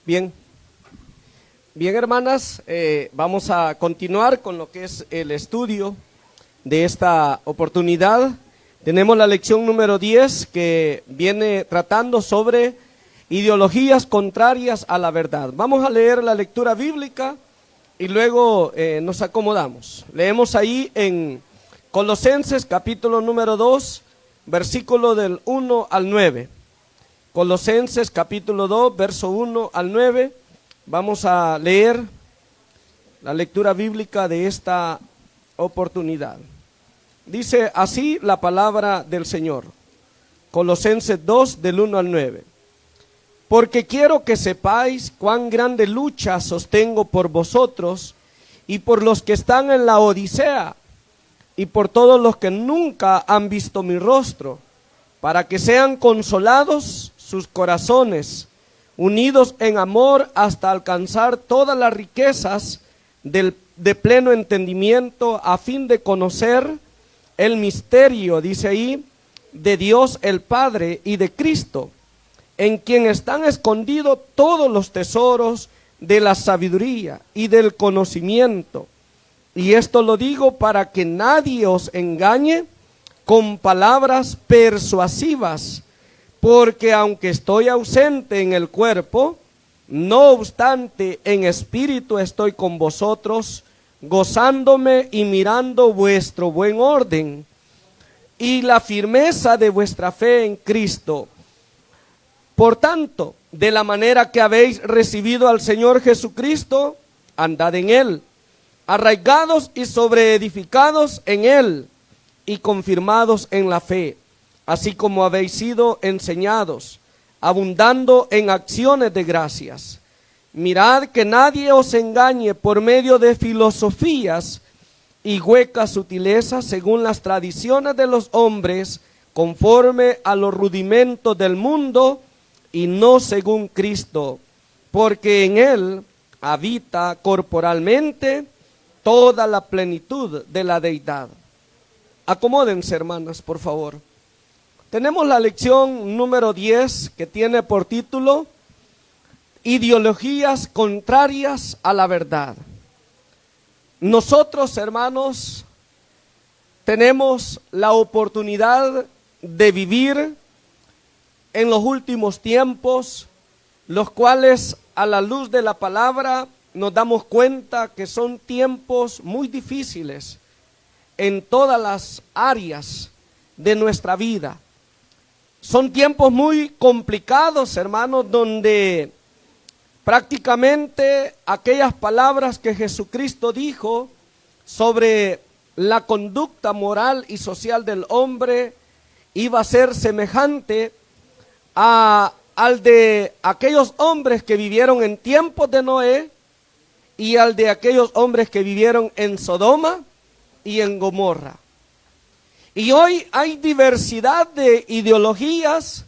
Bien, bien hermanas, vamos a continuar con lo que es el estudio de esta oportunidad. Tenemos la lección número 10 que viene tratando sobre ideologías contrarias a la verdad. Vamos a leer la lectura bíblica y luego nos acomodamos. Leemos ahí en Colosenses capítulo número 2, versículo del 1 al 9. Colosenses capítulo 2, verso 1 al 9. Vamos a leer la lectura bíblica de esta oportunidad. Dice así la palabra del Señor. Colosenses 2, del 1 al 9. Porque quiero que sepáis cuán grande lucha sostengo por vosotros y por los que están en la Odisea y por todos los que nunca han visto mi rostro, para que sean consolados sus corazones, unidos en amor hasta alcanzar todas las riquezas de pleno entendimiento, a fin de conocer el misterio, dice ahí, de Dios el Padre y de Cristo, en quien están escondidos todos los tesoros de la sabiduría y del conocimiento. Y esto lo digo para que nadie os engañe con palabras persuasivas, porque aunque estoy ausente en el cuerpo, no obstante en espíritu estoy con vosotros, gozándome y mirando vuestro buen orden y la firmeza de vuestra fe en Cristo. Por tanto, de la manera que habéis recibido al Señor Jesucristo, andad en Él, arraigados y sobreedificados en Él, y confirmados en la fe, así como habéis sido enseñados, abundando en acciones de gracias. Mirad que nadie os engañe por medio de filosofías y huecas sutilezas, según las tradiciones de los hombres, conforme a los rudimentos del mundo, y no según Cristo, porque en Él habita corporalmente toda la plenitud de la deidad. Acomódense, hermanas, por favor. Tenemos la lección número 10 que tiene por título Ideologías contrarias a la verdad. Nosotros, hermanos, tenemos la oportunidad de vivir en los últimos tiempos, los cuales a la luz de la palabra nos damos cuenta que son tiempos muy difíciles en todas las áreas de nuestra vida. Son tiempos muy complicados, hermanos, donde prácticamente aquellas palabras que Jesucristo dijo sobre la conducta moral y social del hombre iba a ser semejante al de aquellos hombres que vivieron en tiempos de Noé y al de aquellos hombres que vivieron en Sodoma y en Gomorra. Y hoy hay diversidad de ideologías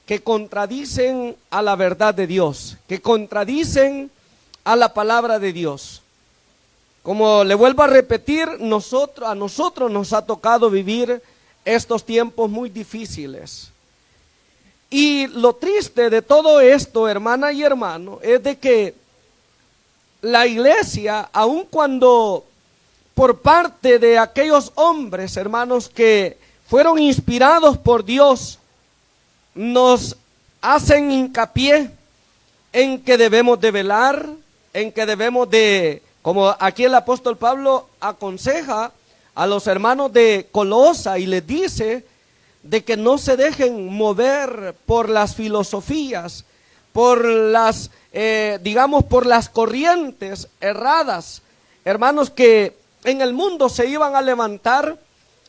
que contradicen a la verdad de Dios, que contradicen a la palabra de Dios. Como le vuelvo a repetir, a nosotros nos ha tocado vivir estos tiempos muy difíciles. Y lo triste de todo esto, hermana y hermano, es de que la iglesia, aun cuando por parte de aquellos hombres, hermanos, que fueron inspirados por Dios, nos hacen hincapié en que debemos de velar, en que debemos de, como aquí el apóstol Pablo aconseja a los hermanos de Colosa y les dice de que no se dejen mover por las filosofías, por las, por las corrientes erradas, hermanos, que en el mundo se iban a levantar.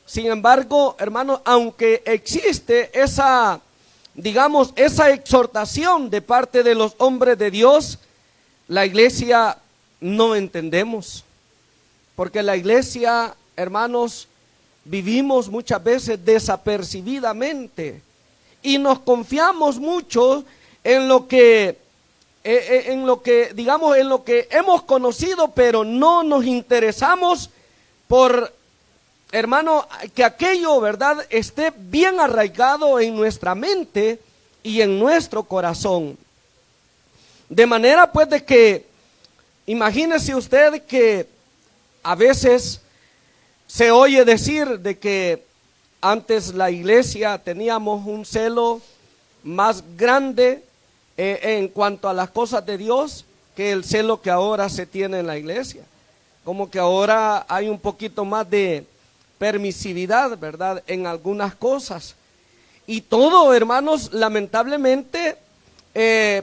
Sin embargo, hermanos, aunque existe esa exhortación de parte de los hombres de Dios, la iglesia no entendemos, porque la iglesia, hermanos, vivimos muchas veces desapercibidamente y nos confiamos mucho en lo que hemos conocido, pero no nos interesamos por, hermano, que aquello, ¿verdad?, esté bien arraigado en nuestra mente y en nuestro corazón. De manera pues de que, imagínese usted que a veces se oye decir de que antes la iglesia teníamos un celo más grande en cuanto a las cosas de Dios que el celo que ahora se tiene en la iglesia. Como que ahora hay un poquito más de permisividad, ¿verdad?, en algunas cosas. Y todo, hermanos, lamentablemente,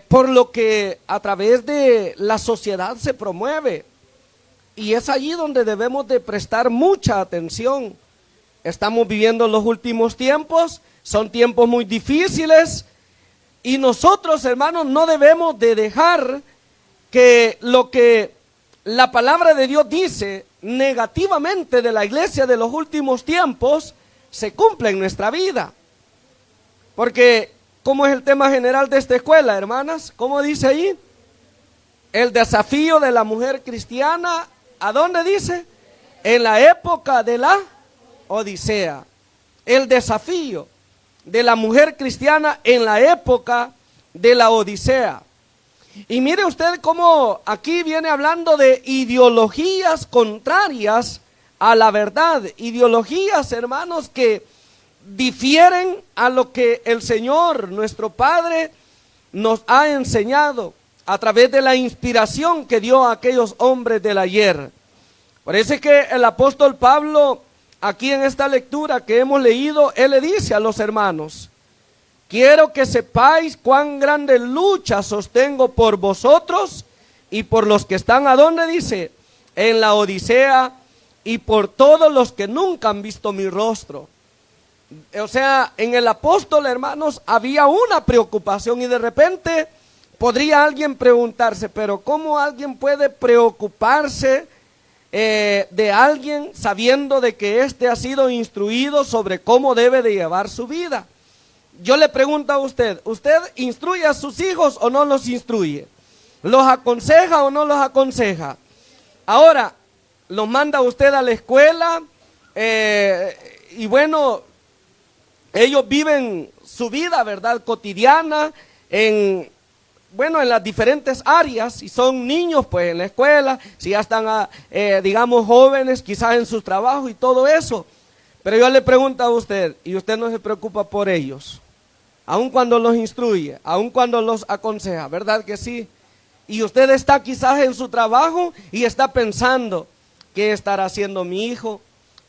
por lo que a través de la sociedad se promueve. Y es allí donde debemos de prestar mucha atención. Estamos viviendo los últimos tiempos, son tiempos muy difíciles, y nosotros, hermanos, no debemos de dejar que lo que la palabra de Dios dice negativamente de la iglesia de los últimos tiempos se cumpla en nuestra vida. Porque, ¿cómo es el tema general de esta escuela, hermanas? ¿Cómo dice ahí? El desafío de la mujer cristiana, ¿a dónde dice? En la época de la Odisea. El desafío de la mujer cristiana en la época de la Odisea. Y mire usted cómo aquí viene hablando de ideologías contrarias a la verdad. Ideologías, hermanos, que difieren a lo que el Señor, nuestro Padre, nos ha enseñado a través de la inspiración que dio a aquellos hombres del ayer. Parece que el apóstol Pablo, aquí en esta lectura que hemos leído, él le dice a los hermanos: quiero que sepáis cuán grande lucha sostengo por vosotros y por los que están, ¿a dónde dice? En la Odisea, y por todos los que nunca han visto mi rostro. O sea, en el apóstol, hermanos, había una preocupación, y de repente podría alguien preguntarse, pero ¿cómo alguien puede preocuparse de alguien sabiendo de que éste ha sido instruido sobre cómo debe de llevar su vida? Yo le pregunto a usted, ¿usted instruye a sus hijos o no los instruye? ¿Los aconseja o no los aconseja? Ahora, los manda usted a la escuela y bueno, ellos viven su vida, ¿verdad?, cotidiana en las diferentes áreas. Si son niños, pues en la escuela, si ya están, digamos, jóvenes, quizás en sus trabajos y todo eso. Pero yo le pregunto a usted, ¿y usted no se preocupa por ellos? Aun cuando los instruye, aun cuando los aconseja, ¿verdad que sí? Y usted está quizás en su trabajo y está pensando, ¿qué estará haciendo mi hijo?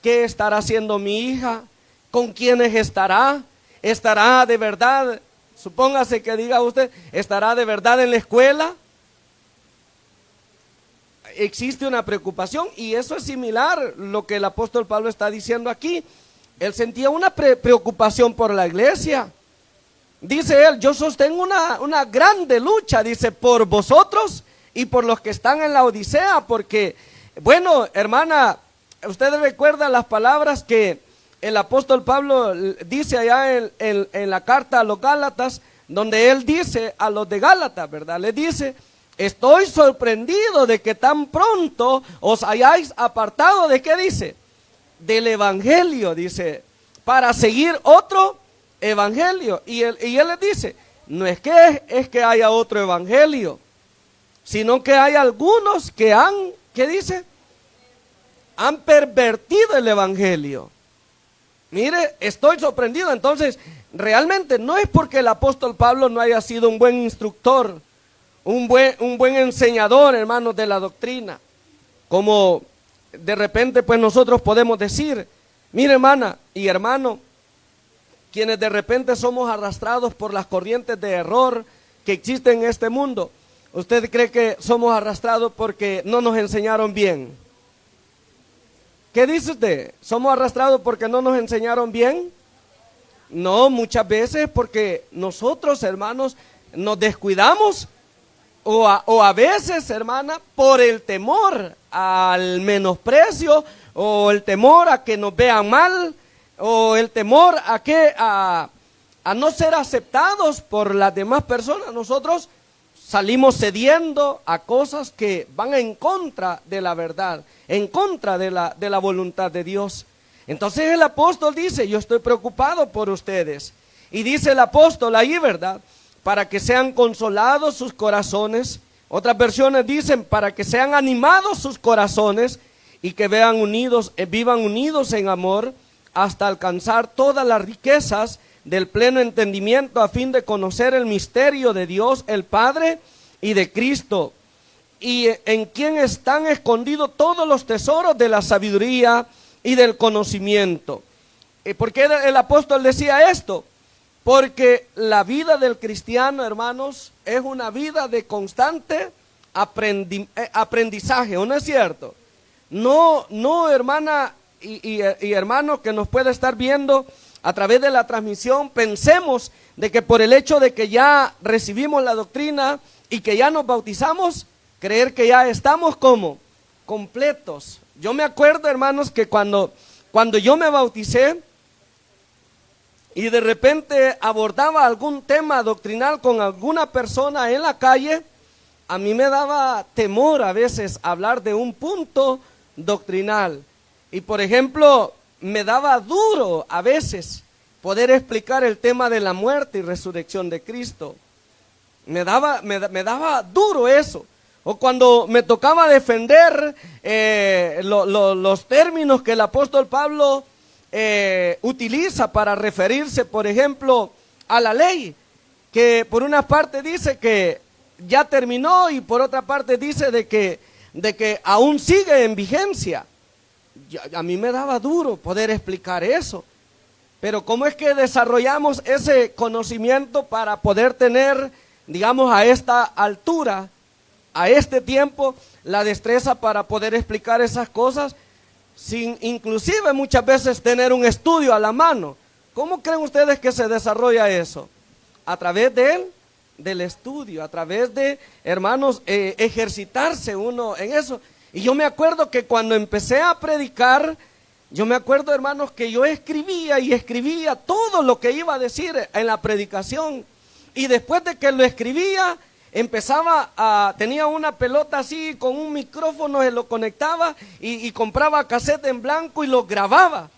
¿Qué estará haciendo mi hija? ¿Con quiénes estará? ¿Estará de verdad? Supóngase que diga usted, ¿estará de verdad en la escuela? Existe una preocupación, y eso es similar lo que el apóstol Pablo está diciendo aquí. Él sentía una preocupación por la iglesia. Dice él, yo sostengo una grande lucha, dice, por vosotros y por los que están en la Odisea, porque, bueno, hermana, usted recuerda las palabras que el apóstol Pablo dice allá en la carta a los Gálatas, donde él dice a los de Gálatas, ¿verdad? Le dice: estoy sorprendido de que tan pronto os hayáis apartado, ¿de qué dice? Del evangelio, dice, para seguir otro evangelio. Y él les dice, no es que haya otro evangelio, sino que hay algunos que ¿qué dice? Han pervertido el evangelio. Mire, estoy sorprendido. Entonces, realmente no es porque el apóstol Pablo no haya sido un buen instructor, un buen enseñador, hermanos, de la doctrina, como de repente pues nosotros podemos decir. Mire, hermana y hermano, quienes de repente somos arrastrados por las corrientes de error que existen en este mundo, ¿usted cree que somos arrastrados porque no nos enseñaron bien? ¿Qué dice usted? ¿Somos arrastrados porque no nos enseñaron bien? No, muchas veces porque nosotros, hermanos, nos descuidamos, o a veces, hermana, por el temor al menosprecio, o el temor a que nos vean mal, o el temor a no ser aceptados por las demás personas. Nosotros salimos cediendo a cosas que van en contra de la verdad, en contra de la voluntad de Dios. Entonces el apóstol dice, yo estoy preocupado por ustedes. Y dice el apóstol ahí, ¿verdad? para que sean consolados sus corazones. Otras versiones dicen para que sean animados sus corazones y que vivan unidos en amor hasta alcanzar todas las riquezas del pleno entendimiento, a fin de conocer el misterio de Dios el Padre y de Cristo, y en quien están escondidos todos los tesoros de la sabiduría y del conocimiento. ¿Por qué el apóstol decía esto? Porque la vida del cristiano, hermanos, es una vida de constante aprendizaje, ¿o no es cierto? No, hermana y hermano que nos puede estar viendo a través de la transmisión, pensemos de que por el hecho de que ya recibimos la doctrina y que ya nos bautizamos, creer que ya estamos como completos. Yo me acuerdo, hermanos, que cuando yo me bauticé y de repente abordaba algún tema doctrinal con alguna persona en la calle, a mí me daba temor a veces hablar de un punto doctrinal. Y por ejemplo, me daba duro a veces poder explicar el tema de la muerte y resurrección de Cristo. Me daba duro eso. O cuando me tocaba defender los términos que el apóstol Pablo utiliza para referirse, por ejemplo, a la ley, que por una parte dice que ya terminó y por otra parte dice de que aún sigue en vigencia. A mí me daba duro poder explicar eso, pero ¿cómo es que desarrollamos ese conocimiento para poder tener, digamos, a esta altura, a este tiempo, la destreza para poder explicar esas cosas sin inclusive muchas veces tener un estudio a la mano? ¿Cómo creen ustedes que se desarrolla eso? A través del estudio, a través de, hermanos, ejercitarse uno en eso. Y yo me acuerdo que cuando empecé a predicar, yo me acuerdo, hermanos, que yo escribía todo lo que iba a decir en la predicación. Y después de que lo escribía, tenía una pelota así con un micrófono, se lo conectaba y compraba cassette en blanco y lo grababa.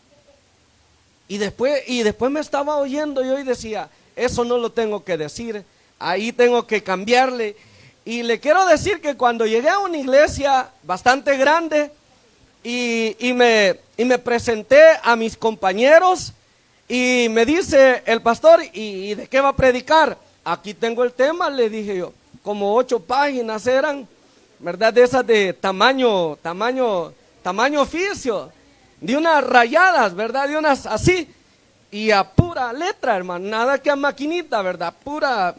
Y después me estaba oyendo yo y decía, eso no lo tengo que decir, ahí tengo que cambiarle. Y le quiero decir que cuando llegué a una iglesia bastante grande y me presenté a mis compañeros y me dice el pastor, ¿y de qué va a predicar? Aquí tengo el tema, le dije yo, como 8 páginas eran, ¿verdad? De esas de tamaño oficio, de unas rayadas, ¿verdad? De unas así, y a pura letra, hermano, nada que a maquinita, ¿verdad? Pura.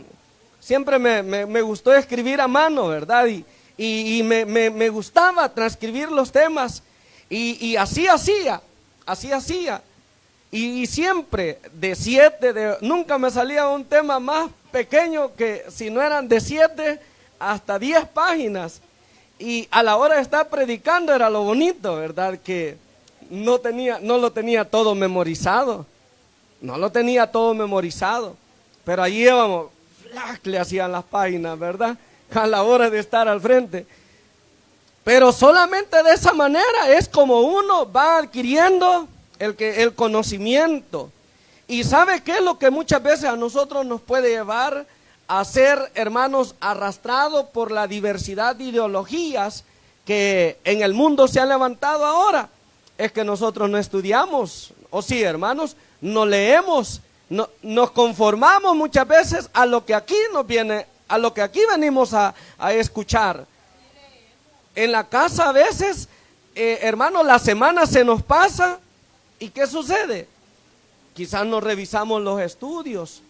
Siempre me gustó escribir a mano, ¿verdad? Y me gustaba transcribir los temas. Y así hacía. Y siempre de 7, nunca me salía un tema más pequeño que si no eran de 7 hasta 10 páginas. Y a la hora de estar predicando era lo bonito, ¿verdad? Que no lo tenía todo memorizado. Pero allí íbamos. Le hacían las páginas, ¿verdad? A la hora de estar al frente. Pero solamente de esa manera es como uno va adquiriendo el conocimiento. Y ¿sabe qué es lo que muchas veces a nosotros nos puede llevar a ser, hermanos, arrastrados por la diversidad de ideologías que en el mundo se han levantado ahora? Es que nosotros no estudiamos, o sí, hermanos, no leemos. No, nos conformamos muchas veces a lo que aquí venimos a escuchar. En la casa a veces, hermanos, la semana se nos pasa y ¿qué sucede? Quizás no revisamos los estudios,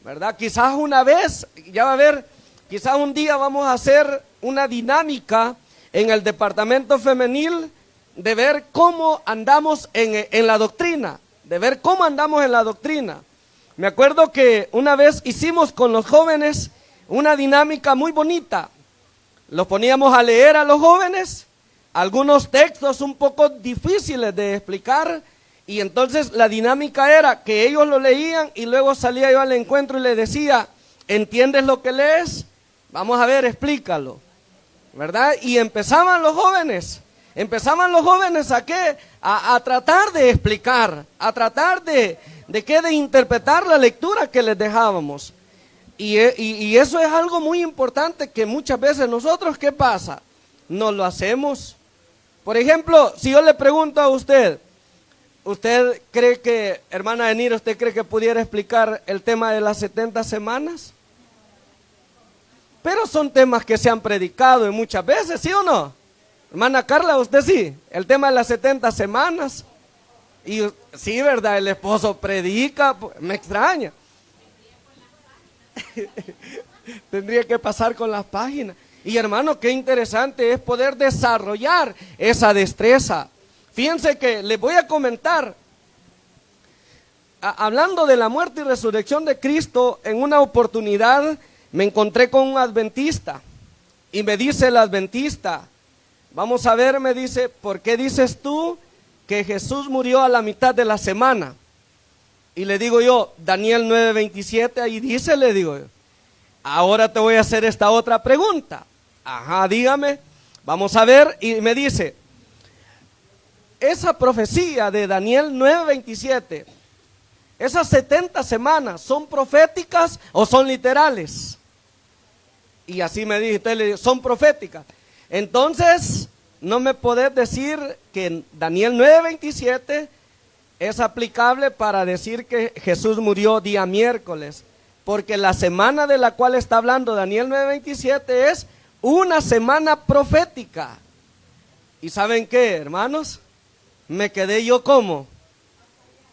¿verdad? Quizás una vez, ya va a ver, quizás un día vamos a hacer una dinámica en el departamento femenil de ver cómo andamos en la doctrina. Me acuerdo que una vez hicimos con los jóvenes una dinámica muy bonita. Los poníamos a leer a los jóvenes algunos textos un poco difíciles de explicar, y entonces la dinámica era que ellos lo leían y luego salía yo al encuentro y les decía, ¿entiendes lo que lees? Vamos a ver, explícalo, ¿verdad? Y empezaban los jóvenes ¿a qué? A tratar de explicar, a tratar de interpretar la lectura que les dejábamos. Y eso es algo muy importante que muchas veces nosotros, ¿qué pasa? No lo hacemos. Por ejemplo, si yo le pregunto a usted, ¿usted cree que, hermana Enira, usted cree que pudiera explicar el tema de las 70 semanas? Pero son temas que se han predicado muchas veces, ¿sí o no? Hermana Carla, usted sí, el tema de las 70 semanas. Y sí, ¿verdad? El esposo predica, me extraña. Tendría que pasar con las páginas. Y hermano, qué interesante es poder desarrollar esa destreza. Fíjense que les voy a comentar, hablando de la muerte y resurrección de Cristo, en una oportunidad me encontré con un adventista y me dice el adventista, vamos a ver, me dice, ¿por qué dices tú que Jesús murió a la mitad de la semana? Y le digo yo, Daniel 9:27, ahí dice, le digo yo. Ahora te voy a hacer esta otra pregunta. Ajá, dígame. Vamos a ver, y me dice, esa profecía de Daniel 9:27, esas 70 semanas, ¿son proféticas o son literales? Y así me dijo, entonces le digo, son proféticas. Entonces, no me podés decir que Daniel 9:27 es aplicable para decir que Jesús murió día miércoles, porque la semana de la cual está hablando Daniel 9:27 es una semana profética. ¿Y saben qué, hermanos? Me quedé yo ¿cómo?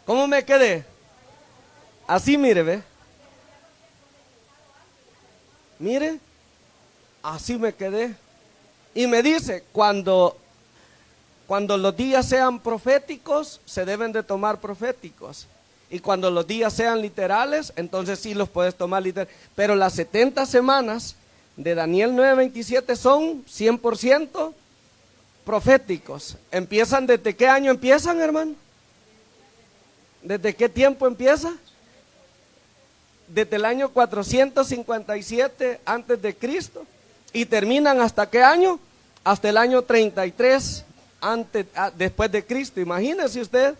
¿Cómo me quedé? Así, mire, ve. Mire, así me quedé. Y me dice, cuando los días sean proféticos, se deben de tomar proféticos. Y cuando los días sean literales, entonces sí los puedes tomar literales. Pero las 70 semanas de Daniel 9:27 son 100% proféticos. ¿Empiezan desde qué año empiezan, hermano? ¿Desde qué tiempo empieza? Desde el año 457 antes de Cristo. ¿Y terminan hasta qué año? Hasta el año 33 después de Cristo. Imagínese usted.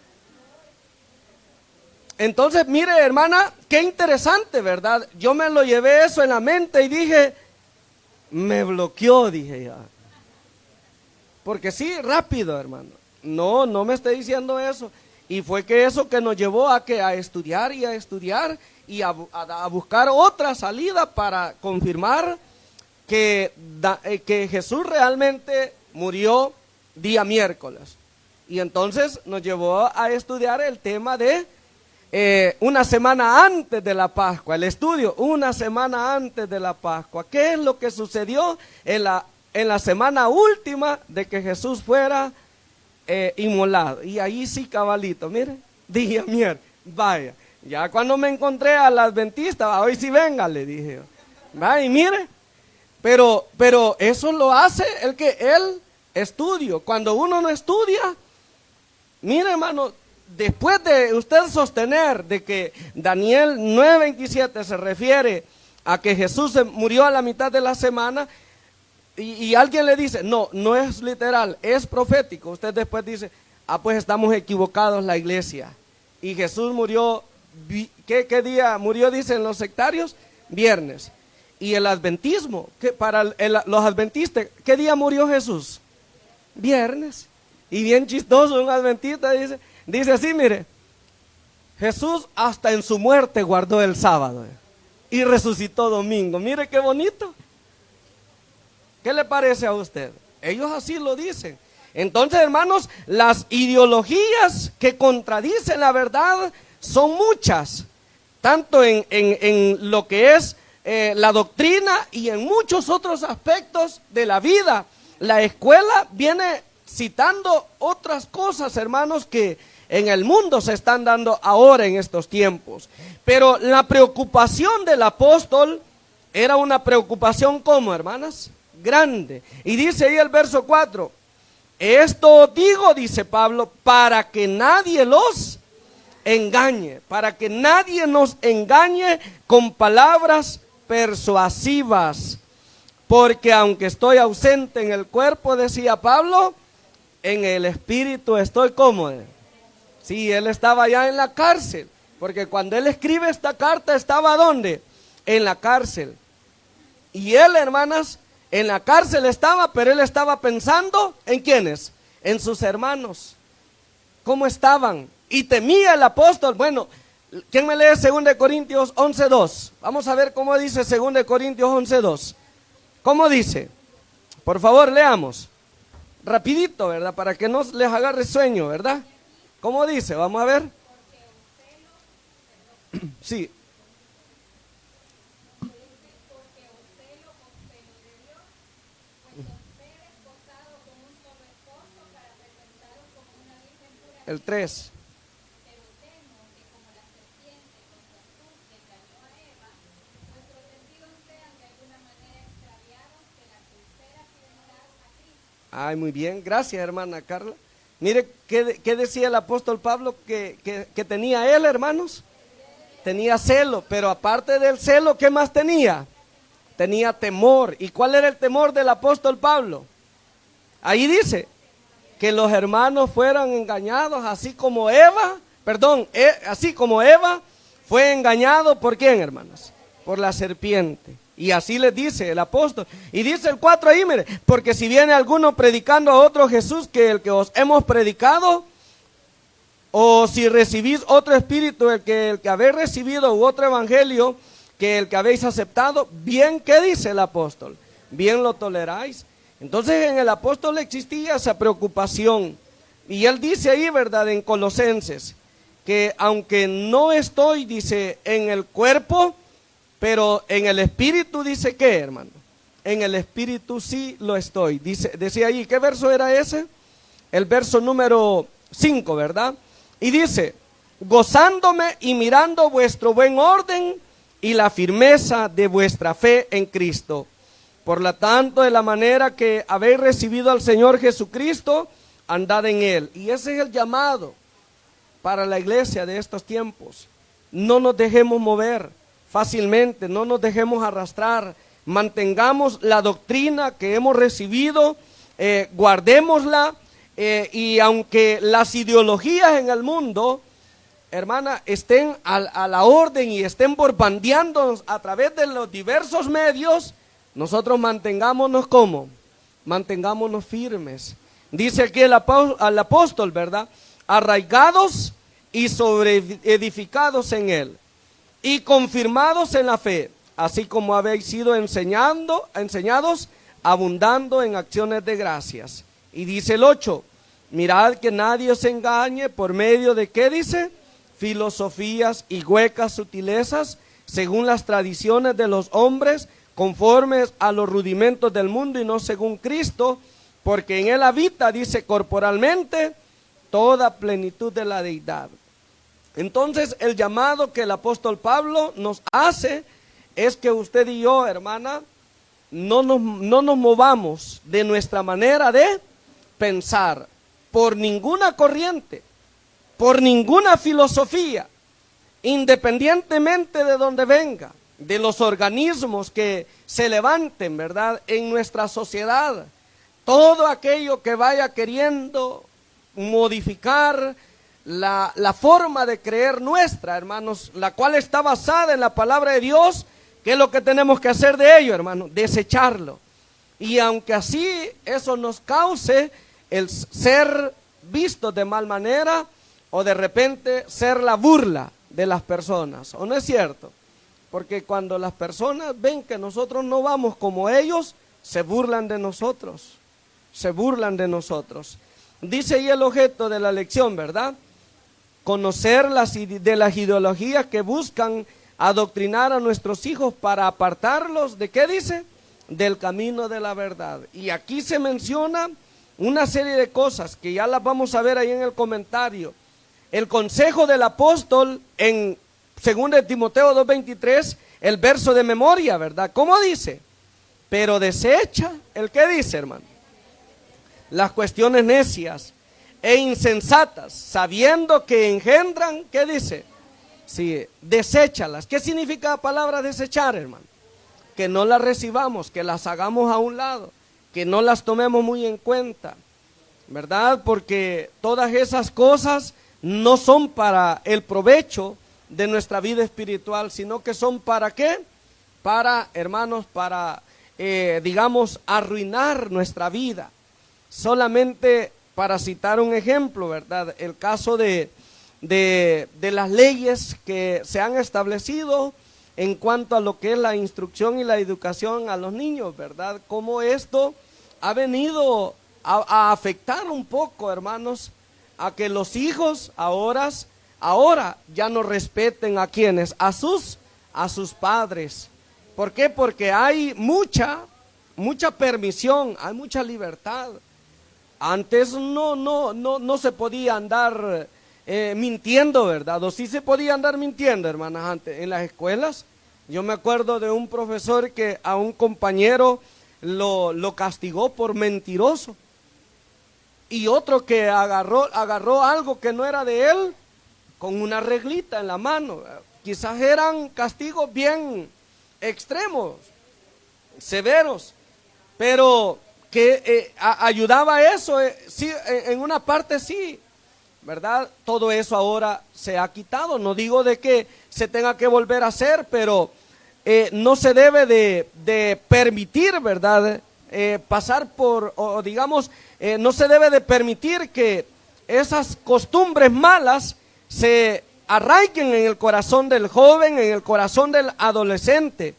Entonces, mire, hermana, qué interesante, ¿verdad? Yo me lo llevé eso en la mente y dije, me bloqueó, dije ya. Porque sí, rápido, hermano. No me estoy diciendo eso. Y fue que eso que nos llevó a estudiar y a estudiar y a buscar otra salida para confirmar que Jesús realmente murió día miércoles. Y entonces nos llevó a estudiar el tema de una semana antes de la Pascua, el estudio, una semana antes de la Pascua. ¿Qué es lo que sucedió en la semana última de que Jesús fuera inmolado? Y ahí sí, cabalito, mire, dije, mierda, vaya, ya cuando me encontré al adventista, hoy sí venga, le dije, vaya, y mire, pero eso lo hace el estudio. Cuando uno no estudia, mire, hermano, después de usted sostener de que Daniel 9:27 se refiere a que Jesús murió a la mitad de la semana, y alguien le dice, no es literal, es profético, usted después dice, pues estamos equivocados la iglesia. Y Jesús murió, ¿qué día murió? Dicen los sectarios, viernes. Y el adventismo, que para los adventistas, ¿qué día murió Jesús? Viernes. Y bien chistoso, un adventista dice así, mire, Jesús hasta en su muerte guardó el sábado y resucitó domingo. Mire qué bonito. ¿Qué le parece a usted? Ellos así lo dicen. Entonces, hermanos, las ideologías que contradicen la verdad son muchas, tanto en lo que es la doctrina y en muchos otros aspectos de la vida. La escuela viene citando otras cosas, hermanos, que en el mundo se están dando ahora en estos tiempos. Pero la preocupación del apóstol era una preocupación, ¿cómo, hermanas? Grande. Y dice ahí el verso 4, esto digo, dice Pablo, para que nadie los engañe, para que nadie nos engañe con palabras persuasivas, porque aunque estoy ausente en el cuerpo, decía Pablo, en el espíritu estoy cómodo. Sí, él estaba ya en la cárcel, porque cuando él escribe esta carta estaba ¿dónde? en la cárcel. Y él, hermanas, en la cárcel estaba, pero él estaba pensando ¿en quiénes? En sus hermanos. ¿Cómo estaban? Y temía el apóstol. Bueno, ¿quién me lee 2 Corintios 11:2? Vamos a ver cómo dice 2 Corintios 11:2. ¿Cómo dice? Por favor, leamos. Rapidito, ¿verdad? Para que no les agarre sueño, ¿verdad? ¿Cómo dice? Vamos a ver. Sí. El 3. Ay, muy bien, gracias hermana Carla. Mire, ¿qué decía el apóstol Pablo que tenía él, hermanos? Tenía celo, pero aparte del celo, ¿qué más tenía? Tenía temor. ¿Y cuál era el temor del apóstol Pablo? Ahí dice, que los hermanos fueran engañados, así como Eva fue engañado, ¿por quién, hermanos? Por la serpiente. Y así les dice el apóstol. Y dice el 4 ahí, mire, porque si viene alguno predicando a otro Jesús que el que os hemos predicado, o si recibís otro espíritu el que habéis recibido, u otro evangelio que el que habéis aceptado, bien, ¿qué dice el apóstol? Bien lo toleráis. Entonces en el apóstol existía esa preocupación. Y él dice ahí, ¿verdad? En Colosenses, que aunque no estoy, dice, en el cuerpo, pero en el espíritu, dice, ¿qué, hermano? En el espíritu sí lo estoy. Decía ahí, ¿qué verso era ese? El verso número 5, ¿verdad? Y dice, gozándome y mirando vuestro buen orden y la firmeza de vuestra fe en Cristo. Por lo tanto, de la manera que habéis recibido al Señor Jesucristo, andad en Él. Y ese es el llamado para la iglesia de estos tiempos. No nos dejemos mover fácilmente, no nos dejemos arrastrar. Mantengamos la doctrina que hemos recibido, guardémosla, y aunque las ideologías en el mundo, hermana, estén a la orden y estén bombardeándonos a través de los diversos medios, nosotros mantengámonos ¿cómo? Mantengámonos firmes. Dice aquí al apóstol, ¿verdad? Arraigados y sobreedificados en él y confirmados en la fe, así como habéis sido enseñados, abundando en acciones de gracias. Y dice el 8, mirad que nadie os engañe por medio de, ¿qué dice? Filosofías y huecas sutilezas, según las tradiciones de los hombres, conformes a los rudimentos del mundo y no según Cristo, porque en él habita, dice, corporalmente toda plenitud de la deidad. Entonces el llamado que el apóstol Pablo nos hace es que usted y yo, hermana, no nos movamos de nuestra manera de pensar por ninguna corriente, por ninguna filosofía, independientemente de donde venga, de los organismos que se levanten, ¿verdad?, en nuestra sociedad. Todo aquello que vaya queriendo modificar la forma de creer nuestra, hermanos, la cual está basada en la palabra de Dios, ¿qué es lo que tenemos que hacer de ello, hermano? Desecharlo. Y aunque así eso nos cause el ser vistos de mal manera o de repente ser la burla de las personas, ¿o no es cierto? Porque cuando las personas ven que nosotros no vamos como ellos, se burlan de nosotros, se burlan de nosotros. Dice ahí el objeto de la lección, ¿verdad? Conocer de las ideologías que buscan adoctrinar a nuestros hijos para apartarlos, ¿de qué dice? Del camino de la verdad. Y aquí se menciona una serie de cosas que ya las vamos a ver ahí en el comentario. El consejo del apóstol en 2 Timoteo 2:23, el verso de memoria, ¿verdad? ¿Cómo dice? Pero desecha, ¿el qué dice, hermano? Las cuestiones necias e insensatas, sabiendo que engendran, ¿qué dice? Sí, deséchalas. ¿Qué significa la palabra desechar, hermano? Que no las recibamos, que las hagamos a un lado, que no las tomemos muy en cuenta, ¿verdad? Porque todas esas cosas no son para el provecho de nuestra vida espiritual, sino que son ¿para qué? para, hermanos, para, digamos, arruinar nuestra vida. Solamente para citar un ejemplo, ¿verdad? El caso de las leyes que se han establecido en cuanto a lo que es la instrucción y la educación a los niños, ¿verdad? Cómo esto ha venido a afectar un poco, hermanos, a que los hijos ahora ya no respeten a quienes, a sus padres. ¿Por qué? Porque hay mucha permisión, hay mucha libertad. Antes no se podía andar mintiendo, ¿verdad? O sí se podía andar mintiendo, hermanas, antes en las escuelas. Yo me acuerdo de un profesor que a un compañero lo castigó por mentiroso, y otro que agarró algo que no era de él con una reglita en la mano. Quizás eran castigos bien extremos, severos, pero que ayudaba eso, sí, en una parte sí, ¿verdad? Todo eso ahora se ha quitado. No digo de que se tenga que volver a hacer, pero no se debe de permitir, ¿verdad? Pasar por, o digamos, no se debe de permitir que esas costumbres malas se arraiguen en el corazón del joven, en el corazón del adolescente,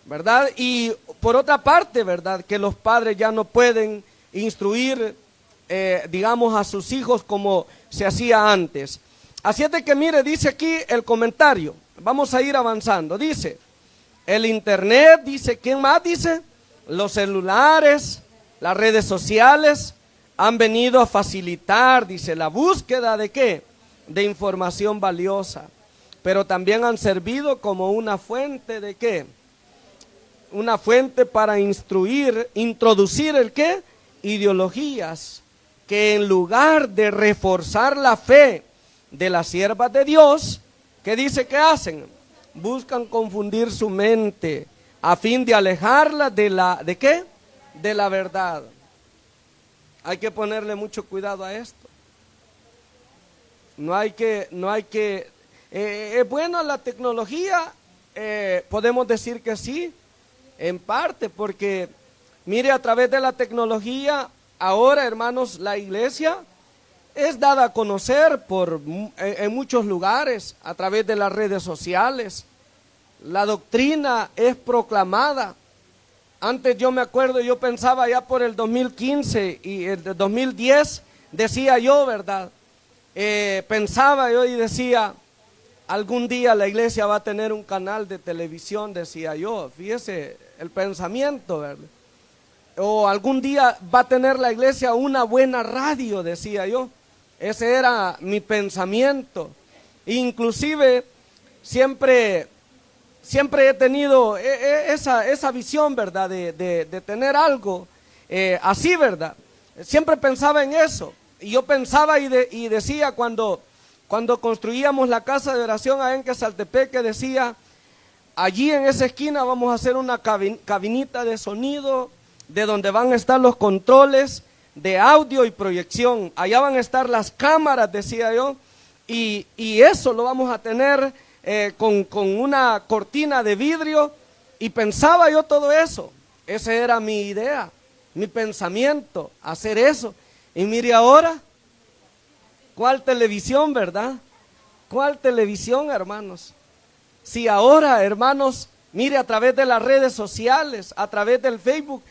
¿verdad? Y por otra parte, ¿verdad?, que los padres ya no pueden instruir, digamos, a sus hijos como se hacía antes. Así es de que mire, dice aquí el comentario, vamos a ir avanzando, dice, el internet, dice, ¿quién más dice? Los celulares, las redes sociales han venido a facilitar, dice, la búsqueda de ¿qué? De información valiosa, pero también han servido como una fuente de ¿qué? Una fuente para introducir el ¿qué? Ideologías que en lugar de reforzar la fe de las siervas de Dios, ¿qué dice que hacen? Buscan confundir su mente a fin de alejarla ¿de qué? De la verdad. Hay que ponerle mucho cuidado a esto. No hay que, es bueno la tecnología, podemos decir que sí, en parte, porque mire, a través de la tecnología, ahora, hermanos, la iglesia es dada a conocer en muchos lugares, a través de las redes sociales. La doctrina es proclamada. Antes yo me acuerdo, yo pensaba ya por el 2015 y el 2010, decía yo, ¿verdad? Pensaba yo y decía, algún día la iglesia va a tener un canal de televisión, decía yo, fíjese el pensamiento, ¿verdad? O algún día va a tener la iglesia una buena radio, decía yo. Ese era mi pensamiento. Inclusive siempre he tenido esa visión, ¿verdad? De tener algo así, ¿verdad? Siempre pensaba en eso. Y yo pensaba y decía cuando construíamos la casa de oración allá en Quesaltepeque, decía, allí en esa esquina vamos a hacer una cabinita de sonido, de donde van a estar los controles de audio y proyección. Allá van a estar las cámaras, decía yo, y eso lo vamos a tener con una cortina de vidrio. Y pensaba yo todo eso. Esa era mi idea, mi pensamiento, hacer eso. Y mire ahora, ¿cuál televisión, verdad? ¿Cuál televisión, hermanos? Si ahora, hermanos, mire, a través de las redes sociales, a través del Facebook,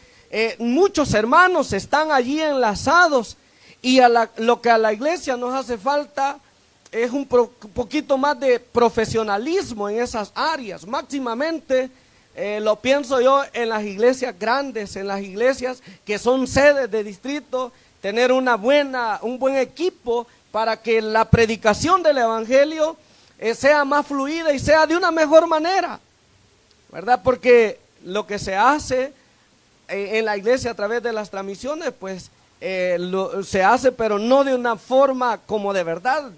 muchos hermanos están allí enlazados, y lo que a la iglesia nos hace falta es un poquito más de profesionalismo en esas áreas. Máximamente lo pienso yo en las iglesias grandes, en las iglesias que son sedes de distrito, tener un buen equipo para que la predicación del evangelio sea más fluida y sea de una mejor manera, ¿verdad? Porque lo que se hace en la iglesia a través de las transmisiones, pues se hace, pero no de una forma como de verdad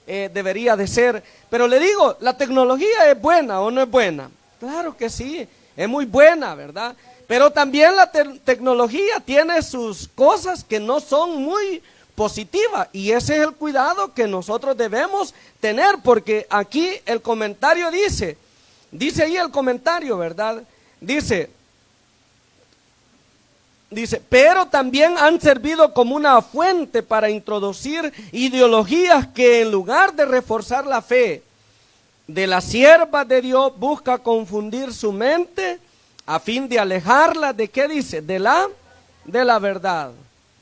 debería de ser. Pero le digo, ¿la tecnología es buena o no es buena? Claro que sí, es muy buena, ¿verdad? Pero también la tecnología tiene sus cosas que no son muy positivas, y ese es el cuidado que nosotros debemos tener, porque aquí el comentario dice, Dice ahí el comentario, ¿verdad? Dice, pero también han servido como una fuente para introducir ideologías que en lugar de reforzar la fe de las siervas de Dios, busca confundir su mente a fin de alejarla de, ¿qué dice? De la verdad.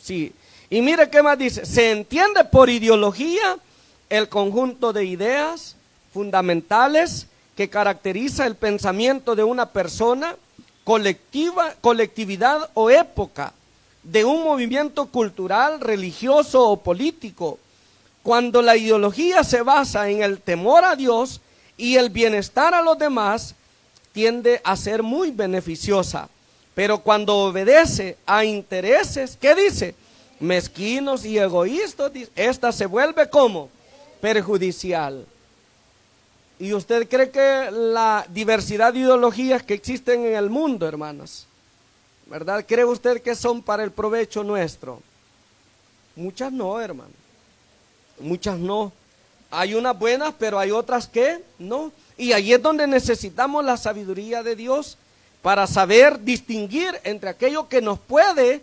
Sí. Y mire qué más dice, se entiende por ideología el conjunto de ideas fundamentales que caracteriza el pensamiento de una persona, colectividad o época, de un movimiento cultural, religioso o político. Cuando la ideología se basa en el temor a Dios y el bienestar a los demás, tiende a ser muy beneficiosa. Pero cuando obedece a intereses, ¿qué dice? Mezquinos y egoístas, esta se vuelve como perjudicial. ¿Y usted cree que la diversidad de ideologías que existen en el mundo, hermanas, verdad, cree usted que son para el provecho nuestro? Muchas no, hermano. Muchas no. Hay unas buenas, pero hay otras que no. Y ahí es donde necesitamos la sabiduría de Dios para saber distinguir entre aquello que nos puede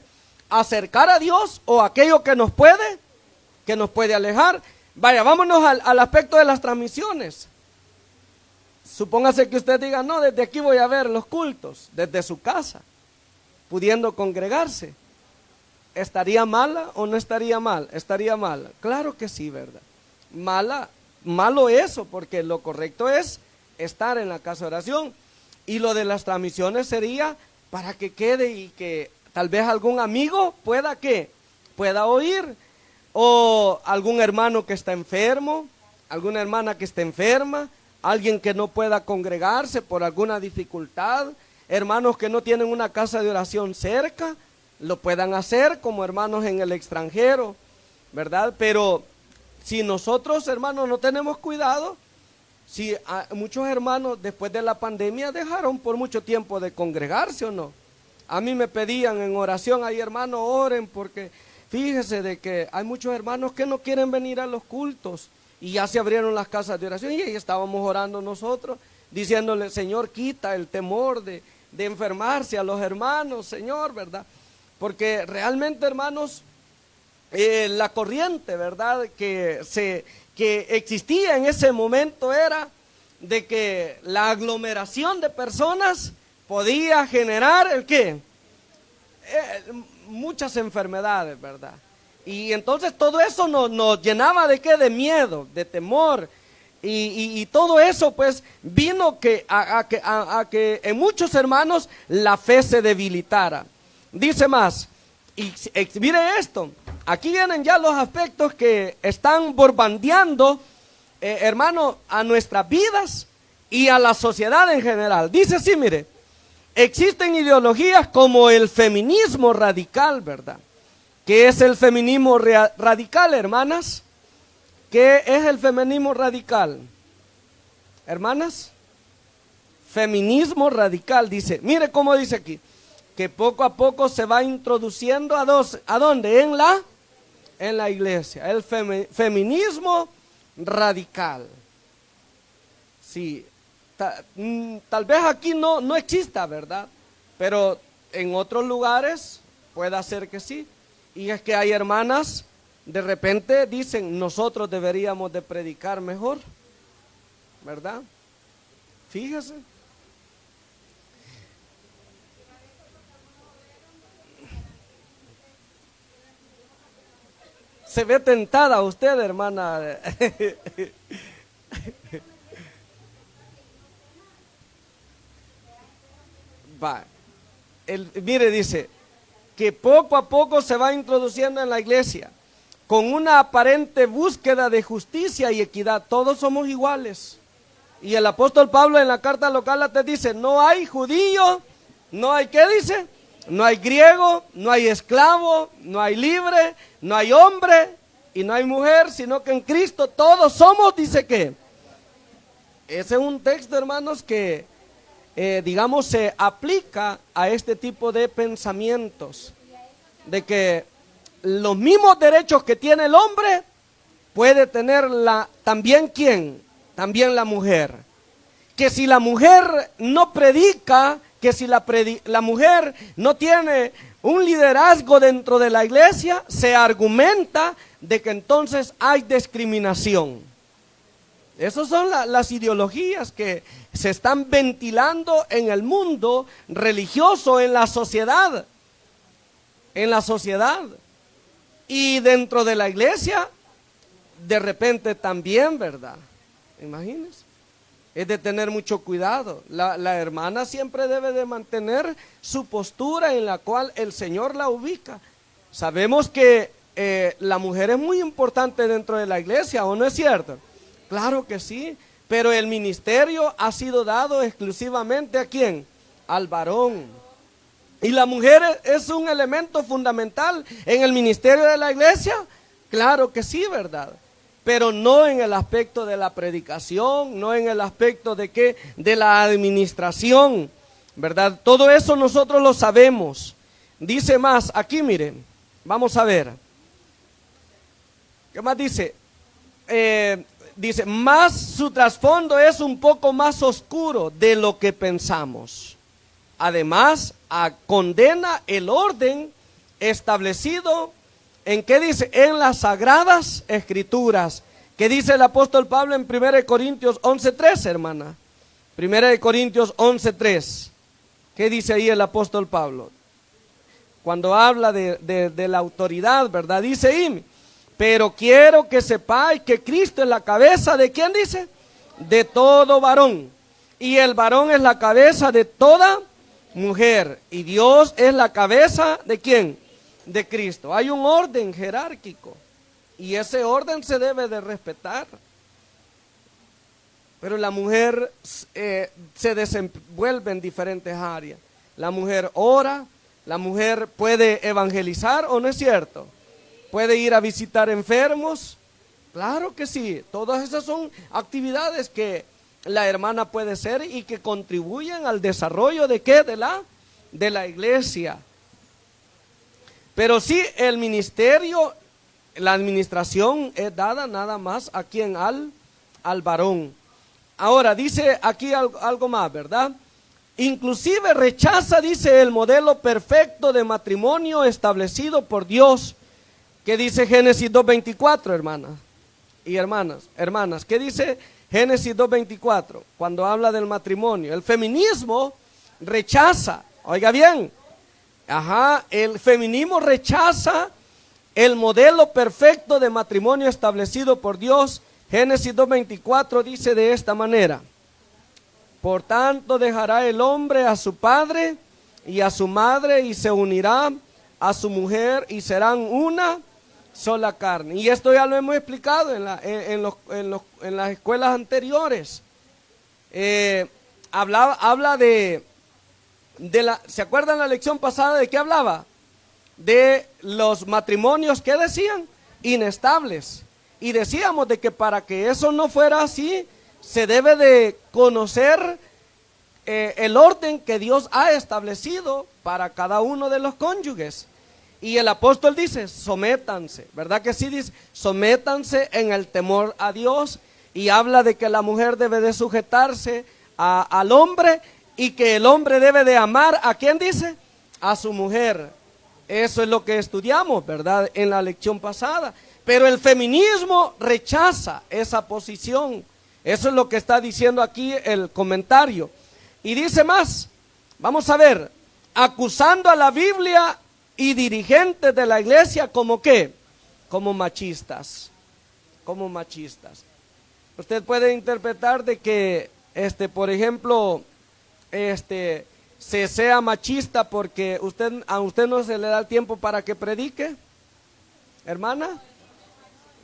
acercar a Dios o aquello que nos puede alejar. Vaya, vámonos al aspecto de las transmisiones. Supóngase que usted diga, no, desde aquí voy a ver los cultos, desde su casa, pudiendo congregarse. ¿Estaría mala o no estaría mal? Estaría mala. Claro que sí, ¿verdad? Malo eso, porque lo correcto es estar en la casa de oración. Y lo de las transmisiones sería para que quede y que tal vez algún amigo pueda oír, o algún hermano que está enfermo, alguna hermana que está enferma, alguien que no pueda congregarse por alguna dificultad, hermanos que no tienen una casa de oración cerca, lo puedan hacer como hermanos en el extranjero, ¿verdad? Pero si nosotros, hermanos, no tenemos cuidado, si muchos hermanos después de la pandemia dejaron por mucho tiempo de congregarse, ¿o no? A mí me pedían en oración, ahí hermanos, oren, porque fíjese de que hay muchos hermanos que no quieren venir a los cultos, y ya se abrieron las casas de oración, y ahí estábamos orando nosotros, diciéndole, Señor, quita el temor de enfermarse a los hermanos, Señor, ¿verdad? Porque realmente, hermanos, la corriente, ¿verdad?, que existía en ese momento era de que la aglomeración de personas podía generar ¿el qué? Muchas enfermedades, ¿verdad? Y entonces todo eso nos llenaba de qué, de miedo, de temor, y todo eso pues vino a que en muchos hermanos la fe se debilitara. Dice más, y mire esto, aquí vienen ya los aspectos que están borbandeando, hermano, a nuestras vidas y a la sociedad en general. Dice así, mire, existen ideologías como el feminismo radical, ¿verdad? ¿Qué es el feminismo radical, hermanas? ¿Qué es el feminismo radical? Hermanas, feminismo radical, dice, mire cómo dice aquí, que poco a poco se va introduciendo ¿a dónde? En la iglesia, el feminismo radical. Sí, tal vez aquí no exista, ¿verdad? Pero en otros lugares puede ser que sí. Y es que hay hermanas, de repente dicen, nosotros deberíamos de predicar mejor, ¿verdad? Fíjese. Se ve tentada usted, hermana. Va. Mire, dice que poco a poco se va introduciendo en la iglesia con una aparente búsqueda de justicia y equidad. Todos somos iguales. Y el apóstol Pablo en la carta local te dice, no hay judío, no hay, ¿qué dice? No hay griego, no hay esclavo, no hay libre, no hay hombre y no hay mujer, sino que en Cristo todos somos, dice que. Ese es un texto, hermanos, que digamos se aplica a este tipo de pensamientos, de que los mismos derechos que tiene el hombre puede tener también ¿quién? También la mujer. que si la mujer no predica, que si la mujer no tiene un liderazgo dentro de la iglesia, se argumenta de que entonces hay discriminación. Esas son las ideologías que se están ventilando en el mundo religioso, en la sociedad. En la sociedad. Y dentro de la iglesia, de repente también, ¿verdad? Imagínense. Es de tener mucho cuidado. La hermana siempre debe de mantener su postura en la cual el Señor la ubica. Sabemos que la mujer es muy importante dentro de la iglesia, ¿o no es cierto? Claro que sí, pero el ministerio ha sido dado exclusivamente ¿a quién? Al varón. ¿Y la mujer es un elemento fundamental en el ministerio de la iglesia? Claro que sí, ¿verdad? Pero no en el aspecto de la predicación, no en el aspecto de qué, de la administración, ¿verdad? Todo eso nosotros lo sabemos. Dice más, aquí miren, vamos a ver. ¿Qué más dice? Dice, más su trasfondo es un poco más oscuro de lo que pensamos. Además, condena el orden establecido en ¿qué dice? En las sagradas escrituras. ¿Qué dice el apóstol Pablo en 1 Corintios 11:3, hermana? 1 Corintios 11:3. ¿Qué dice ahí el apóstol Pablo? Cuando habla de la autoridad, ¿verdad? Dice ahí, pero quiero que sepáis que Cristo es la cabeza ¿de quién dice? De todo varón. Y el varón es la cabeza de toda mujer. Y Dios es la cabeza ¿de quién? De Cristo. Hay un orden jerárquico. Y ese orden se debe de respetar. Pero la mujer se desenvuelve en diferentes áreas. La mujer ora, la mujer puede evangelizar, ¿o no es cierto? Puede ir a visitar enfermos, claro que sí. Todas esas son actividades que la hermana puede hacer y que contribuyen al desarrollo ¿de qué? De la iglesia. Pero sí, el ministerio, la administración es dada nada más a quien, al varón. Ahora dice aquí algo más, ¿verdad? Inclusive rechaza, dice, el modelo perfecto de matrimonio establecido por Dios. ¿Qué dice Génesis 2:24, hermanas y hermanas? ¿Qué dice Génesis 2:24 cuando habla del matrimonio? El feminismo rechaza, oiga bien, el feminismo rechaza el modelo perfecto de matrimonio establecido por Dios. Génesis 2:24 dice de esta manera: por tanto dejará el hombre a su padre y a su madre y se unirá a su mujer y serán una sola carne. Y esto ya lo hemos explicado en las escuelas anteriores. Habla ¿se acuerdan la lección pasada de qué hablaba? De los matrimonios, ¿qué decían? Inestables. Y decíamos de que para que eso no fuera así, se debe de conocer el orden que Dios ha establecido para cada uno de los cónyuges. Y el apóstol dice, sométanse, ¿verdad que sí? Dice, sométanse en el temor a Dios. Y habla de que la mujer debe de sujetarse al hombre y que el hombre debe de amar, ¿a quién dice? A su mujer. Eso es lo que estudiamos, ¿verdad? En la lección pasada. Pero el feminismo rechaza esa posición. Eso es lo que está diciendo aquí el comentario. Y dice más, vamos a ver, acusando a la Biblia y dirigentes de la iglesia como ¿qué? Como machistas. Como machistas. Usted puede interpretar de que, por ejemplo, se sea machista porque a usted no se le da el tiempo para que predique, hermana.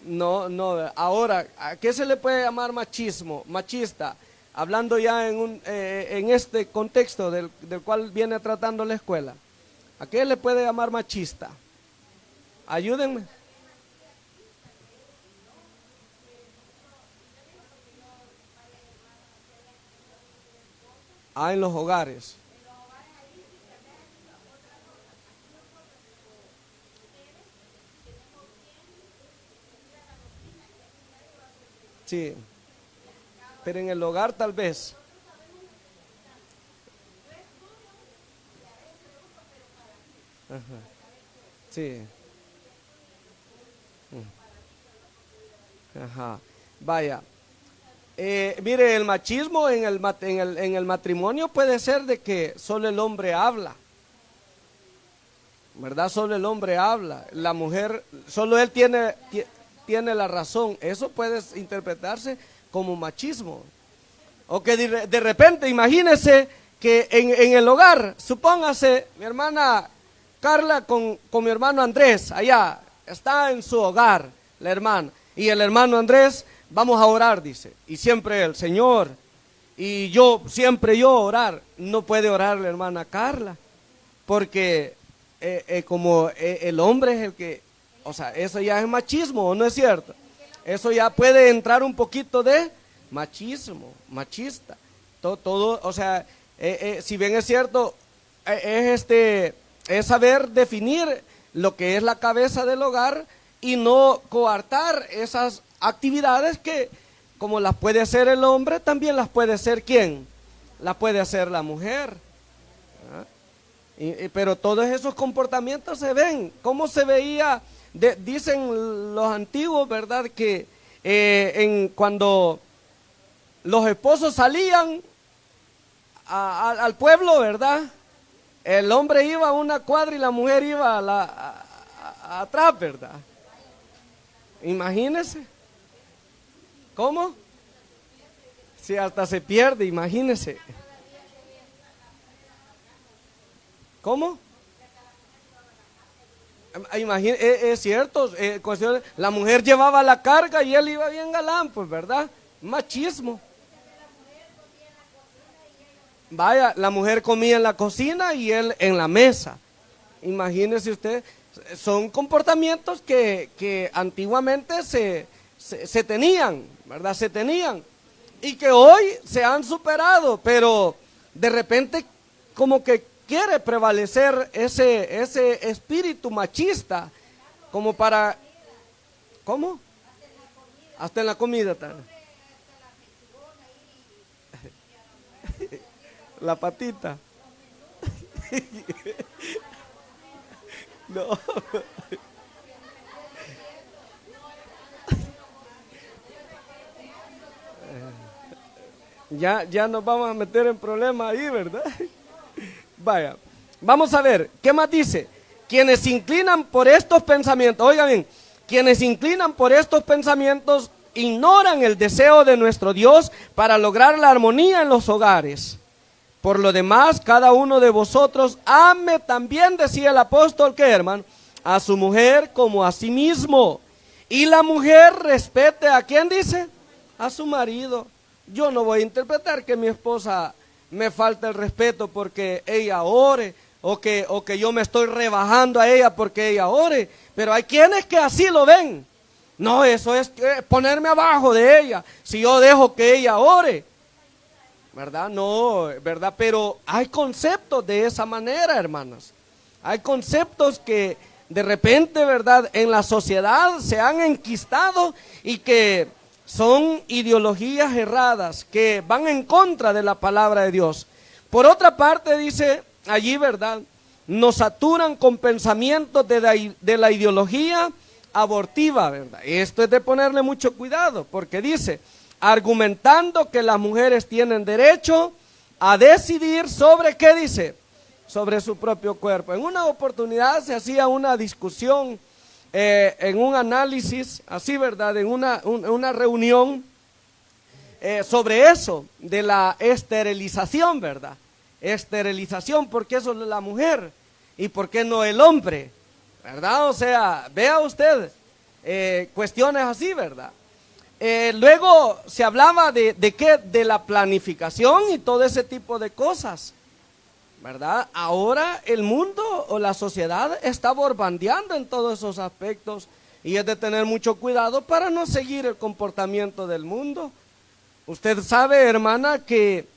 No, ahora, ¿a qué se le puede llamar machismo? Machista, hablando ya en este contexto del cual viene tratando la escuela. ¿A qué le puede llamar machista? Ayúdenme. En los hogares. Sí, pero en el hogar tal vez. Ajá. Sí. Ajá. Vaya. Mire, el machismo en el matrimonio puede ser de que solo el hombre habla, ¿verdad? Solo el hombre habla, la mujer, solo él tiene la razón. Eso puede interpretarse como machismo. O que de repente, imagínese que en el hogar, supóngase, mi hermana Carla con mi hermano Andrés, allá, está en su hogar, la hermana, y el hermano Andrés, vamos a orar, dice, y siempre el Señor, y siempre yo orar. No puede orar la hermana Carla, porque como el hombre es el que, o sea, eso ya es machismo, ¿o no es cierto? Eso ya puede entrar un poquito de machismo, machista, todo, o sea, si bien es cierto, es saber definir lo que es la cabeza del hogar y no coartar esas actividades que, como las puede hacer el hombre, también las puede hacer ¿quién? Las puede hacer la mujer. ¿Ah? Pero todos esos comportamientos se ven. ¿Cómo se veía? Dicen los antiguos, ¿verdad? Que cuando los esposos salían al pueblo, ¿verdad? El hombre iba a una cuadra y la mujer iba atrás, ¿verdad? Imagínese. ¿Cómo? Si hasta se pierde, imagínese. ¿Cómo? Es cierto, la mujer llevaba la carga y él iba bien galán, pues, ¿verdad? Machismo. Vaya, la mujer comía en la cocina y él en la mesa. Imagínese usted, son comportamientos que antiguamente se tenían, ¿verdad? Se tenían y que hoy se han superado, pero de repente como que quiere prevalecer ese espíritu machista como para, ¿cómo? Hasta en la comida también. La patita. No. Ya nos vamos a meter en problemas ahí, ¿verdad? Vaya, vamos a ver, ¿qué más dice? Quienes se inclinan por estos pensamientos, oigan bien, quienes se inclinan por estos pensamientos ignoran el deseo de nuestro Dios para lograr la armonía en los hogares. Por lo demás, cada uno de vosotros ame también, decía el apóstol, ¿qué, hermano? A su mujer como a sí mismo. Y la mujer respete, ¿a quién dice? A su marido. Yo no voy a interpretar que mi esposa me falte el respeto porque ella ore, o que yo me estoy rebajando a ella porque ella ore. Pero hay quienes que así lo ven. No, eso es ponerme abajo de ella, si yo dejo que ella ore. ¿Verdad? No, ¿verdad? Pero hay conceptos de esa manera, hermanas. Hay conceptos que de repente, ¿verdad? En la sociedad se han enquistado y que son ideologías erradas que van en contra de la palabra de Dios. Por otra parte, dice allí, ¿verdad? Nos saturan con pensamientos de la ideología abortiva, ¿verdad? Esto es de ponerle mucho cuidado, porque dice, argumentando que las mujeres tienen derecho a decidir sobre, ¿qué dice? Sobre su propio cuerpo. En una oportunidad se hacía una discusión, en un análisis, así, ¿verdad? En una reunión sobre eso, de la esterilización, ¿verdad? Esterilización, ¿por qué solo la mujer? ¿Y por qué no el hombre? ¿Verdad? O sea, vea usted, cuestiones así, ¿verdad? Luego se hablaba de qué, de la planificación y todo ese tipo de cosas, ¿verdad? Ahora el mundo o la sociedad está borbandeando en todos esos aspectos y es de tener mucho cuidado para no seguir el comportamiento del mundo. Usted sabe, hermana, que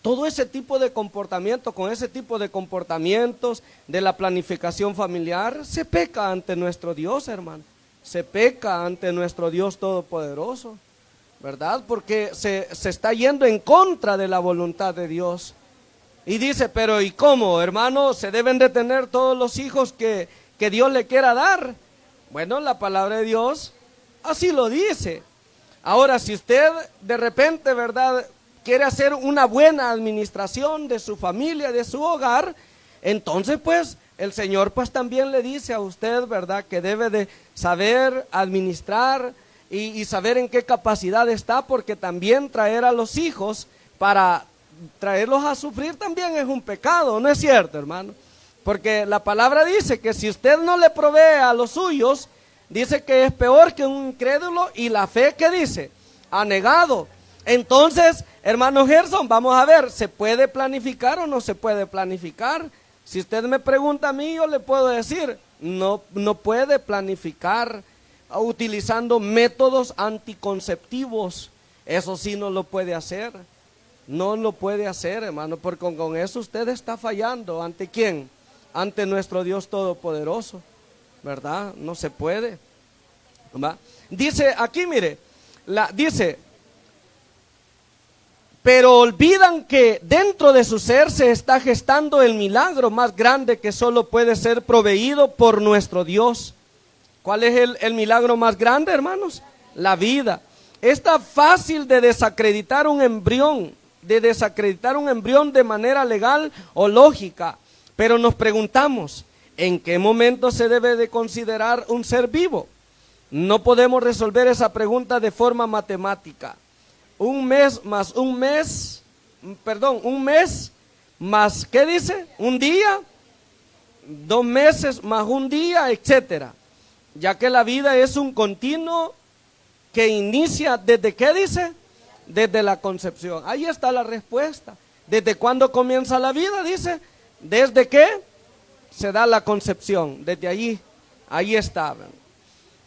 todo ese tipo de comportamiento, con ese tipo de comportamientos de la planificación familiar, se peca ante nuestro Dios, hermano. Se peca ante nuestro Dios Todopoderoso, ¿verdad? Porque se está yendo en contra de la voluntad de Dios. Y dice, pero ¿y cómo, hermano? ¿Se deben de tener todos los hijos que Dios le quiera dar? Bueno, la palabra de Dios así lo dice. Ahora, si usted de repente, ¿verdad?, quiere hacer una buena administración de su familia, de su hogar, entonces pues el Señor pues también le dice a usted, ¿verdad?, que debe de saber administrar y saber en qué capacidad está, porque también traer a los hijos para traerlos a sufrir también es un pecado, ¿no es cierto, hermano? Porque la palabra dice que si usted no le provee a los suyos, dice que es peor que un incrédulo, y la fe, ¿qué dice? Ha negado. Entonces, hermano Gerson, vamos a ver, ¿se puede planificar o no se puede planificar? Si usted me pregunta a mí, yo le puedo decir, no puede planificar utilizando métodos anticonceptivos. Eso sí no lo puede hacer. No lo puede hacer, hermano, porque con eso usted está fallando. ¿Ante quién? Ante nuestro Dios Todopoderoso, ¿verdad? No se puede, ¿va? Dice aquí, mire, dice, pero olvidan que dentro de su ser se está gestando el milagro más grande que solo puede ser proveído por nuestro Dios. ¿Cuál es el milagro más grande, hermanos? La vida. Está fácil de desacreditar un embrión, de manera legal o lógica, pero nos preguntamos, ¿en qué momento se debe de considerar un ser vivo? No podemos resolver esa pregunta de forma matemática. Un mes más, ¿qué dice? Un día, 2 meses más un día, etcétera. Ya que la vida es un continuo que inicia, ¿desde qué dice? Desde la concepción. Ahí está la respuesta. ¿Desde cuándo comienza la vida? Dice, ¿desde qué? Se da la concepción, desde ahí está.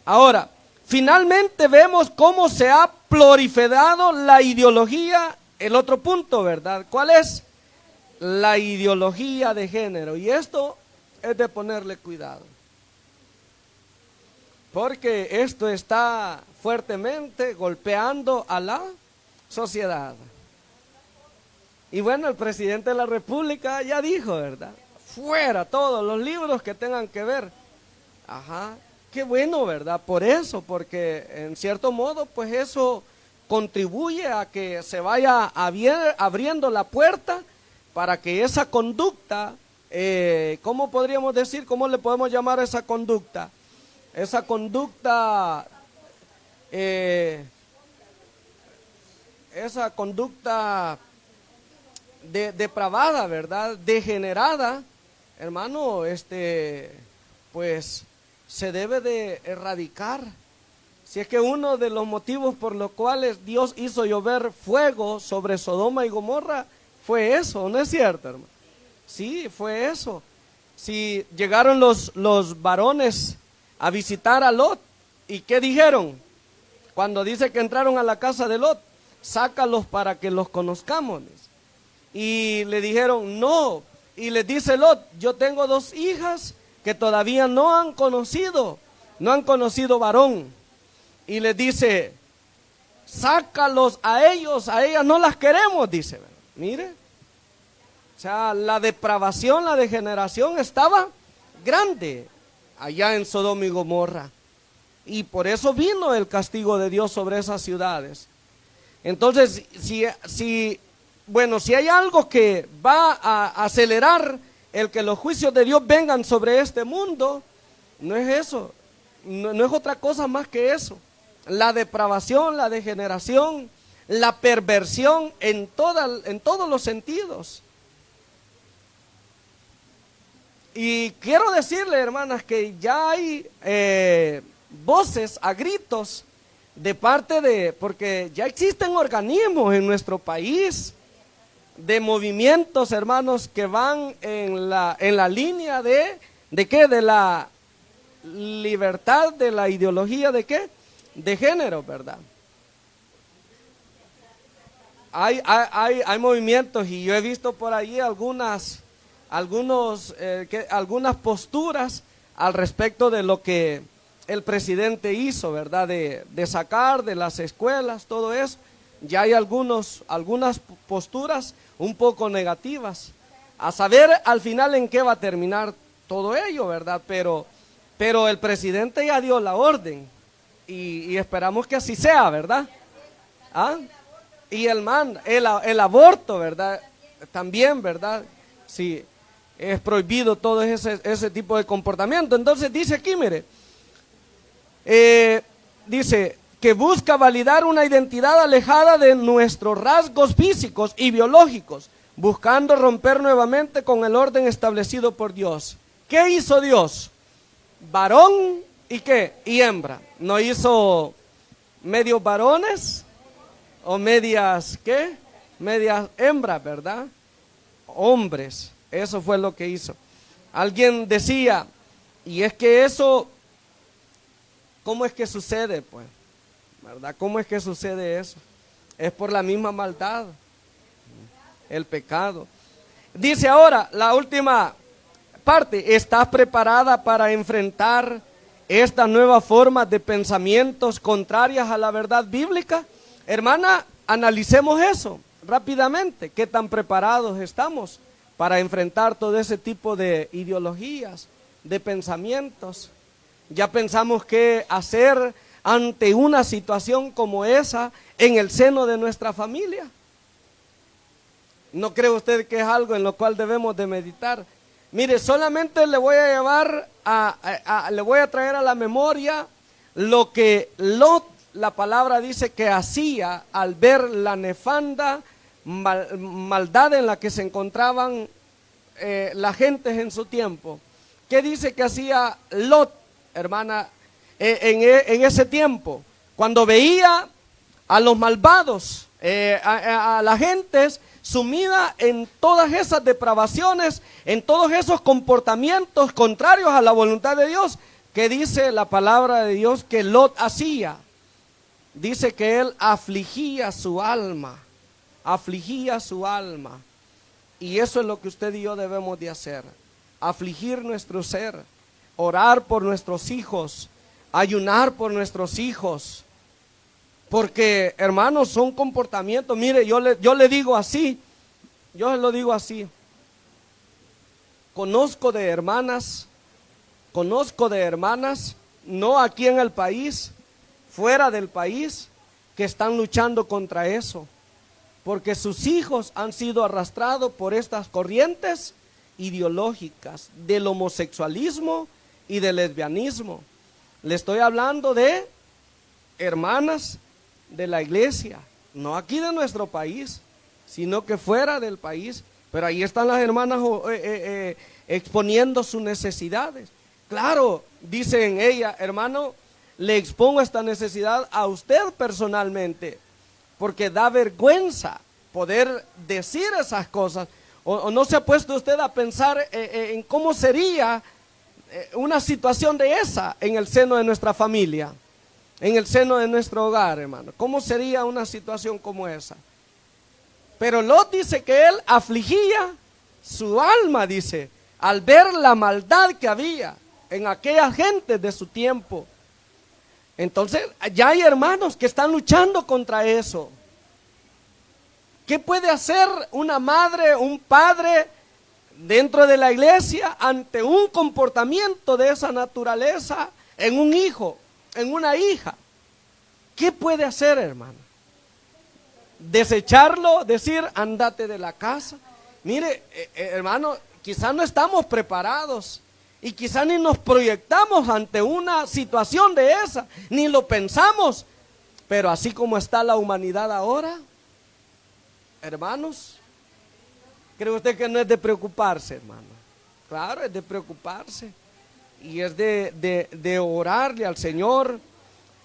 Ahora, finalmente vemos cómo se ha proliferado la ideología, el otro punto, ¿verdad? ¿Cuál es? La ideología de género. Y esto es de ponerle cuidado, porque esto está fuertemente golpeando a la sociedad. Y bueno, el presidente de la República ya dijo, ¿verdad? Fuera todos los libros que tengan que ver. Ajá, qué bueno, ¿verdad? Por eso, porque en cierto modo, pues eso contribuye a que se vaya abriendo la puerta para que esa conducta, ¿cómo podríamos decir? ¿Cómo le podemos llamar a esa conducta? Esa conducta, depravada, ¿verdad? Degenerada, hermano, pues se debe de erradicar. Si es que uno de los motivos por los cuales Dios hizo llover fuego sobre Sodoma y Gomorra fue eso, ¿no es cierto, hermano? Sí, fue eso. Si llegaron los varones a visitar a Lot, ¿y qué dijeron? Cuando dice que entraron a la casa de Lot, sácalos para que los conozcamos. Y le dijeron, no. Y les dice Lot, yo tengo 2 hijas que todavía no han conocido varón. Y les dice, sácalos a ellos, a ellas no las queremos, dice. Mire, o sea, la depravación, la degeneración estaba grande allá en Sodoma y Gomorra. Y por eso vino el castigo de Dios sobre esas ciudades. Entonces, si hay algo que va a acelerar el que los juicios de Dios vengan sobre este mundo, no es eso, no es otra cosa más que eso. La depravación, la degeneración, la perversión en todos los sentidos. Y quiero decirle, hermanas, que ya hay voces a gritos de parte porque ya existen organismos en nuestro país de movimientos, hermanos, que van en la línea ¿de qué? De la libertad, de la ideología ¿de qué? De género, ¿verdad? Hay movimientos, y yo he visto por ahí algunas posturas al respecto de lo que el presidente hizo, ¿verdad? De sacar de las escuelas, todo eso. Ya hay algunas posturas un poco negativas, A saber al final en qué va a terminar todo ello, ¿verdad? Pero el presidente ya dio la orden y esperamos que así sea, ¿verdad? ¿Ah? Y el aborto, ¿verdad? También, ¿verdad? Sí, es prohibido todo ese tipo de comportamiento. Entonces dice aquí, mire, dice que busca validar una identidad alejada de nuestros rasgos físicos y biológicos, buscando romper nuevamente con el orden establecido por Dios. ¿Qué hizo Dios? Varón y ¿qué? Y hembra. ¿No hizo medios varones o medias qué? Medias hembras, ¿verdad? Hombres. Eso fue lo que hizo. Alguien decía, y es que eso, ¿cómo es que sucede, pues? ¿Verdad? ¿Cómo es que sucede eso? Es por la misma maldad, el pecado. Dice ahora, la última parte, ¿estás preparada para enfrentar estas nuevas formas de pensamientos contrarias a la verdad bíblica? Hermana, analicemos eso rápidamente. ¿Qué tan preparados estamos para enfrentar todo ese tipo de ideologías, de pensamientos? Ya pensamos qué hacer ante una situación como esa en el seno de nuestra familia. ¿No cree usted que es algo en lo cual debemos de meditar? Mire, solamente le voy a llevar le voy a traer a la memoria lo que Lot, la palabra dice que hacía al ver la nefanda maldad en la que se encontraban las gentes en su tiempo. ¿Qué dice que hacía Lot, hermana, en ese tiempo? Cuando veía a los malvados, a las gentes sumida en todas esas depravaciones, en todos esos comportamientos contrarios a la voluntad de Dios, que dice la palabra de Dios que Lot hacía. Dice que él afligía su alma, afligía su alma. Y eso es lo que usted y yo debemos de hacer, afligir nuestro ser, orar por nuestros hijos, ayunar por nuestros hijos. Porque, hermanos, son comportamientos. Mire, yo le digo así, yo lo digo así. Conozco de hermanas, no aquí en el país, fuera del país, que están luchando contra eso. Porque sus hijos han sido arrastrados por estas corrientes ideológicas del homosexualismo y del lesbianismo. Le estoy hablando de hermanas de la iglesia, no aquí de nuestro país, sino que fuera del país. Pero ahí están las hermanas exponiendo sus necesidades. Claro, dicen ella, hermano, le expongo esta necesidad a usted personalmente, porque da vergüenza poder decir esas cosas. ¿O no se ha puesto usted a pensar en cómo sería una situación de esa en el seno de nuestra familia? En el seno de nuestro hogar, hermano. ¿Cómo sería una situación como esa? Pero Lot dice que él afligía su alma, dice, al ver la maldad que había en aquellas gentes de su tiempo. Entonces, ya hay hermanos que están luchando contra eso. ¿Qué puede hacer una madre, un padre dentro de la iglesia ante un comportamiento de esa naturaleza en un hijo, en una hija? ¿Qué puede hacer, hermano? ¿Desecharlo? ¿Decir, andate de la casa? Mire, hermano, quizás no estamos preparados y quizás ni nos proyectamos ante una situación de esa, ni lo pensamos. Pero así como está la humanidad ahora, hermanos, ¿cree usted que no es de preocuparse, hermano? Claro, es de preocuparse. Y es de orarle al Señor,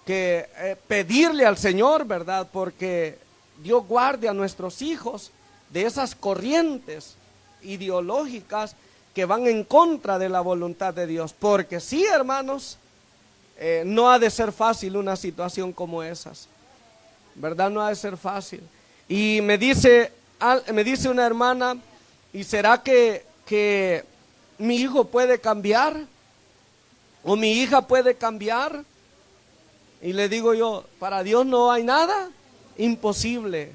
que pedirle al Señor, ¿verdad? Porque Dios guarde a nuestros hijos de esas corrientes ideológicas que van en contra de la voluntad de Dios. Porque sí, hermanos, no ha de ser fácil una situación como esas, ¿verdad? No ha de ser fácil. Y me dice una hermana, ¿y será que mi hijo puede cambiar? ¿O mi hija puede cambiar? Y le digo yo, para Dios no hay nada imposible.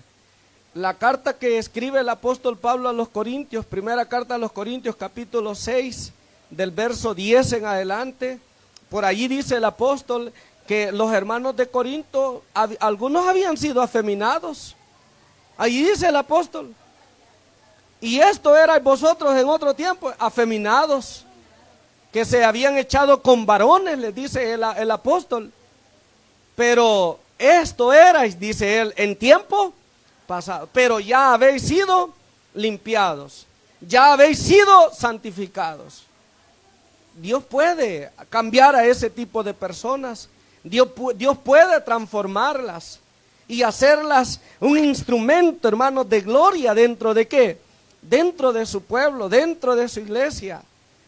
la carta que escribe el apóstol Pablo a los Corintios, primera carta a los Corintios, capítulo 6, del verso 10 en adelante, por allí dice el apóstol que los hermanos de Corinto, algunos habían sido afeminados. Allí dice el apóstol, y esto erais vosotros en otro tiempo, afeminados, que se habían echado con varones, les dice el apóstol. Pero esto erais, dice él, en tiempo pasado, pero ya habéis sido limpiados, ya habéis sido santificados. Dios puede cambiar a ese tipo de personas. Dios puede transformarlas y hacerlas un instrumento, hermanos, de gloria. ¿Dentro de qué? Dentro de su pueblo, dentro de su iglesia.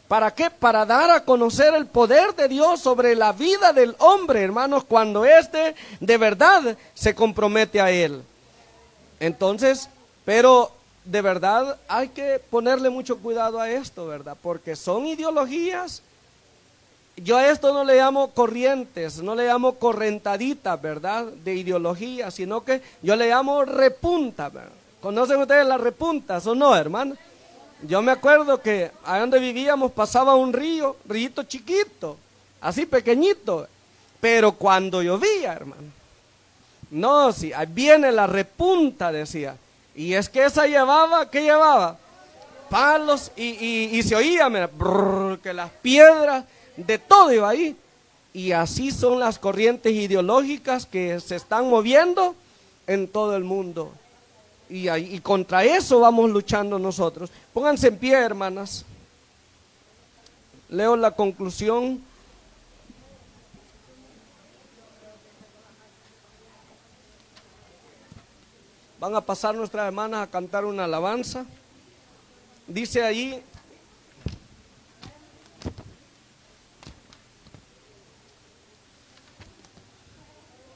¿Para qué? Para dar a conocer el poder de Dios sobre la vida del hombre, hermanos, cuando éste de verdad se compromete a Él. Entonces, pero de verdad hay que ponerle mucho cuidado a esto, ¿verdad? Porque son ideologías. Yo a esto no le llamo corrientes, no le llamo correntaditas, ¿verdad? De ideología, sino que yo le llamo repunta, ¿verdad? ¿Conocen ustedes las repuntas o no, hermano? Yo me acuerdo que allá donde vivíamos pasaba un rillito chiquito, así pequeñito, pero cuando llovía, hermano, no, sí, ahí viene la repunta, decía, y es que esa llevaba, ¿qué llevaba? Palos y se oía, mira, brrr, que las piedras, de todo iba ahí. Y así son las corrientes ideológicas que se están moviendo en todo el mundo. Y contra eso vamos luchando nosotros. Pónganse en pie, hermanas. Leo la conclusión. Van a pasar nuestras hermanas a cantar una alabanza. Dice ahí: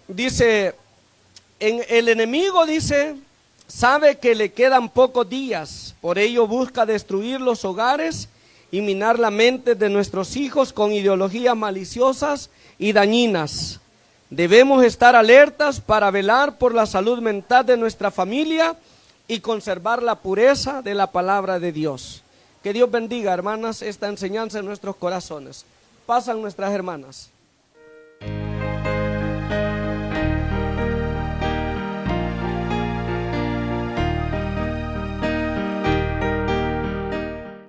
dice, el enemigo dice, sabe que le quedan pocos días, por ello busca destruir los hogares y minar la mente de nuestros hijos con ideologías maliciosas y dañinas. Debemos estar alertas para velar por la salud mental de nuestra familia y conservar la pureza de la palabra de Dios. Que Dios bendiga, hermanas, esta enseñanza en nuestros corazones. Pasan nuestras hermanas.